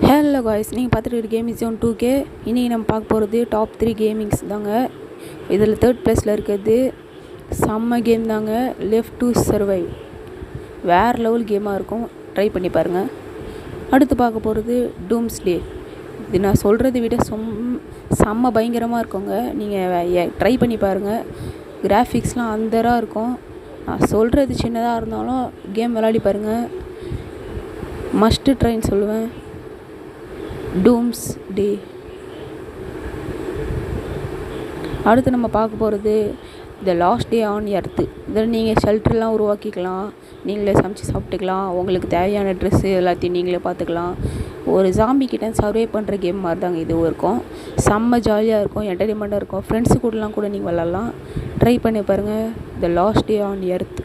Hello guys, நீங்கள் பார்த்துட்டு ஒரு கேம் ஜோன் 2K. இன்றைக்கி நம்ம பார்க்க போகிறது டாப் 3 கேமிங்ஸ் தாங்க. இதில் 3rd ப்ளேஸில் இருக்கிறது செம்ம கேம் தாங்க. லெஃப்ட் டு சர்வைவ் வேறு லெவல் கேமாக இருக்கும், ட்ரை பண்ணி பாருங்கள். அடுத்து பார்க்க போகிறது டூம்ஸ்டே. இது நான் சொல்கிறத விட செம்ம பயங்கரமாக இருக்குங்க. நீங்கள் ட்ரை பண்ணி பாருங்கள். கிராஃபிக்ஸ்லாம் அந்தராக இருக்கும். நான் சொல்கிறது சின்னதாக இருந்தாலும் கேம் விளையாடி பாருங்கள், மஸ்ட்டு ட்ரைன்னு சொல்லுவேன். டூம்ஸ்டே. அடுத்து நம்ம பார்க்க போகிறது the last day on earth. இதில் நீங்கள் ஷெல்டர்லாம் உருவாக்கிக்கலாம், நீங்களே சமைச்சு சாப்பிட்டுக்கலாம், உங்களுக்கு தேவையான ட்ரெஸ்ஸு எல்லாத்தையும் நீங்களே பார்த்துக்கலாம். ஒரு ஜாம்பி கிட்ட சர்வே பண்ணுற கேம் மாதிரி தாங்க இதுவும் இருக்கும். செம்ம ஜாலியாக இருக்கும், என்டர்டெயின்மெண்ட்டாக இருக்கும். ஃப்ரெண்ட்ஸு கூடலாம் கூட நீங்கள் விளாட்லாம். ட்ரை பண்ணி பாருங்கள், the last day on earth.